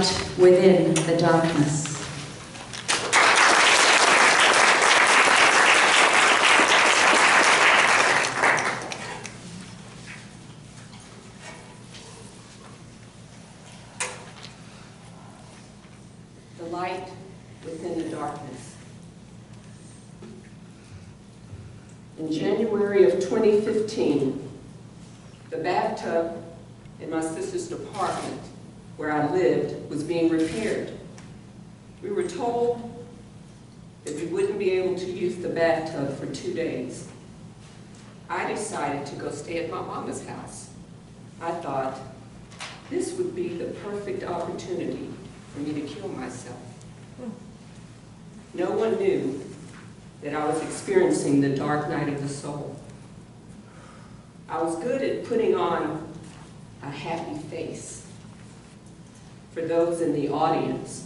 light within the darkness. The light within the darkness. In January of 2015, the bathtub in my sister's apartment where I lived was being repaired. We were told that we wouldn't be able to use the bathtub for 2 days. I decided to go stay at my mama's house. I thought this would be the perfect opportunity for me to kill myself. No one knew that I was experiencing the dark night of the soul. I was good at putting on a happy face for those in the audience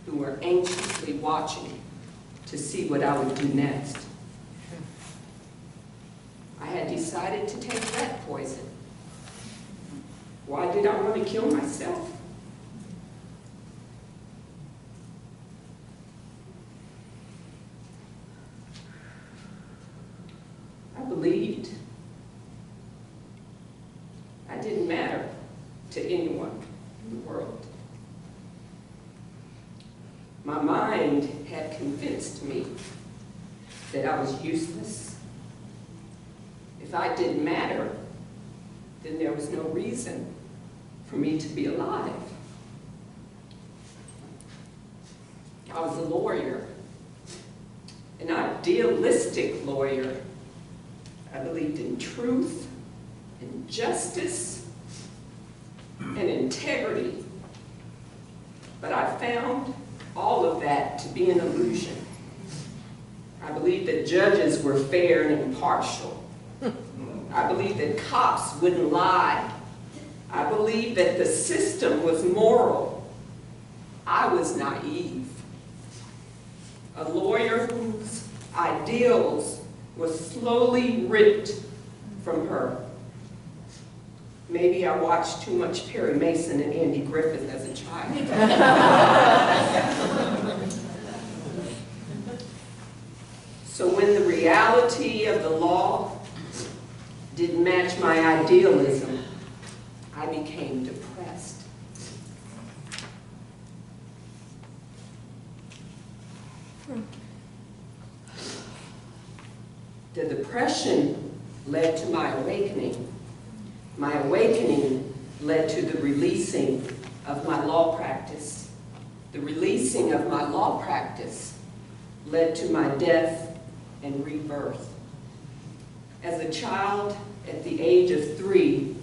who were anxiously watching to see what I would do next. I had decided to take rat poison. Why did I want to kill myself? I believed I didn't matter to anyone in the world. My mind had convinced me that I was useless. If I didn't matter, then there was no reason for me to be alive. I was a lawyer, an idealistic lawyer. I believed in truth, in justice, and integrity. But I found all of that to be an illusion. I believed that judges were fair and impartial. I believed that cops wouldn't lie. I believed that the system was moral. I was naive. A lawyer whose ideals were slowly ripped from her. Maybe I watched too much Perry Mason and Andy Griffith as a child. So when the reality of the law didn't match my idealism, I became depressed. The depression led to my awakening. My awakening led to the releasing of my law practice. The releasing of my law practice led to my death and rebirth. As a child, at the age of 3,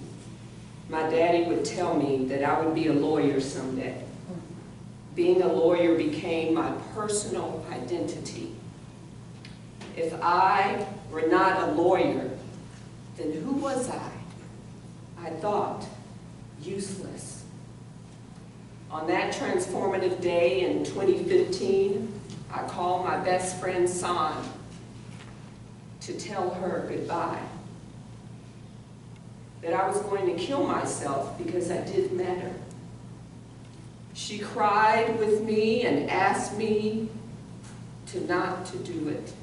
my daddy would tell me that I would be a lawyer someday. Being a lawyer became my personal identity. If I were not a lawyer, then who was I? I thought, useless. On that transformative day in 2015, I called my best friend San to tell her goodbye. That I was going to kill myself because I didn't matter. She cried with me and asked me not to do it.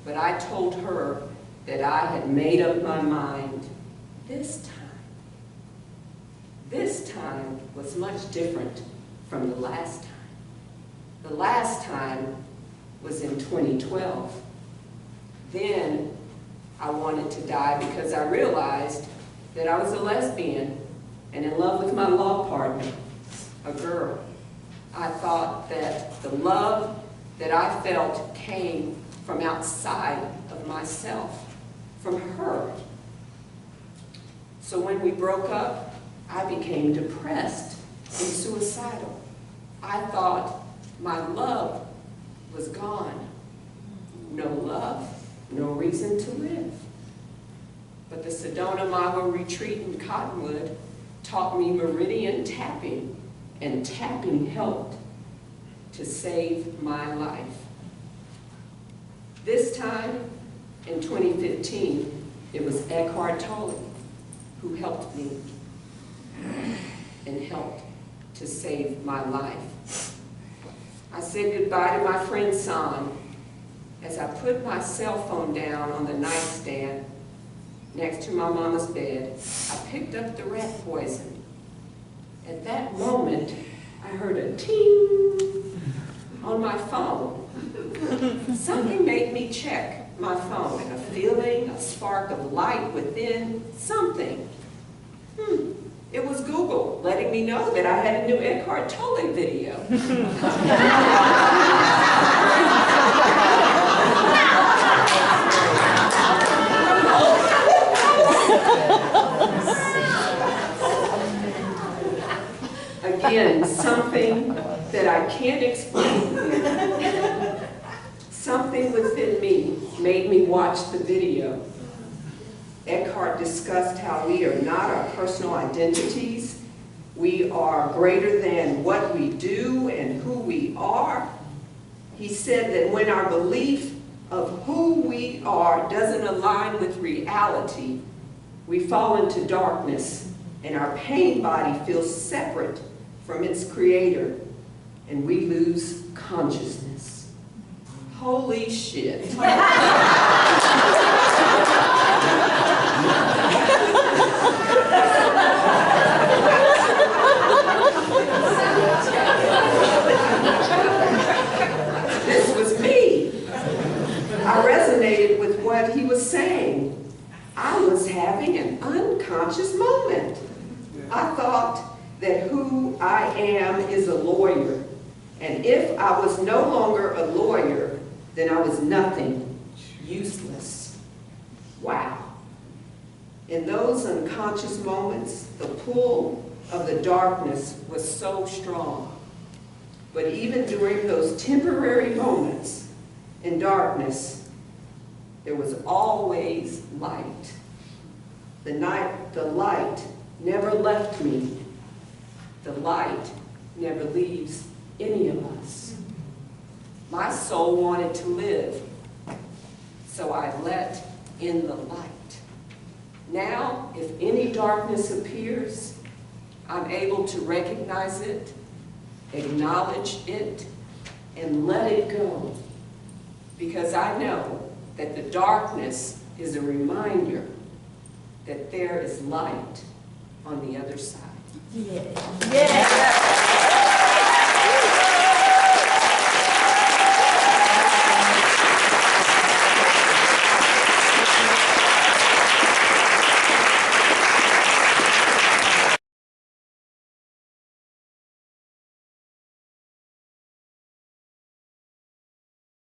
But I told her that I had made up my mind this time. This time was much different from the last time. The last time was in 2012. Then I wanted to die because I realized that I was a lesbian and in love with my law partner, a girl. I thought that the love that I felt came from outside of myself, from her. So when we broke up, I became depressed and suicidal. I thought my love was gone. No love, no reason to live. But the Sedona Mago retreat in Cottonwood taught me meridian tapping, and tapping helped to save my life. This time, in 2015, it was Eckhart Tolle who helped me and helped to save my life. I said goodbye to my friend Son as I put my cell phone down on the nightstand next to my mama's bed. I picked up the rat poison. At that moment, I heard a ting on my phone. Something made me check my phone, and a feeling, a spark of light within, something. It was Google letting me know that I had a new Eckhart Tolle video. Again, something that I can't explain. Something within me made me watch the video. Eckhart discussed how we are not our personal identities. We are greater than what we do and who we are. He said that when our belief of who we are doesn't align with reality, we fall into darkness, and our pain body feels separate from its creator, and we lose consciousness. Holy shit. This was me. I resonated with what he was saying. I was having an unconscious moment. I thought that who I am is a lawyer, and if I was no longer a lawyer, then I was nothing, useless. Wow. In those unconscious moments, the pull of the darkness was so strong. But even during those temporary moments in darkness, there was always light. The light never left me. The light never leaves any of us. My soul wanted to live, so I let in the light. Now, if any darkness appears, I'm able to recognize it, acknowledge it, and let it go. Because I know that the darkness is a reminder that there is light on the other side. Yeah. Yeah.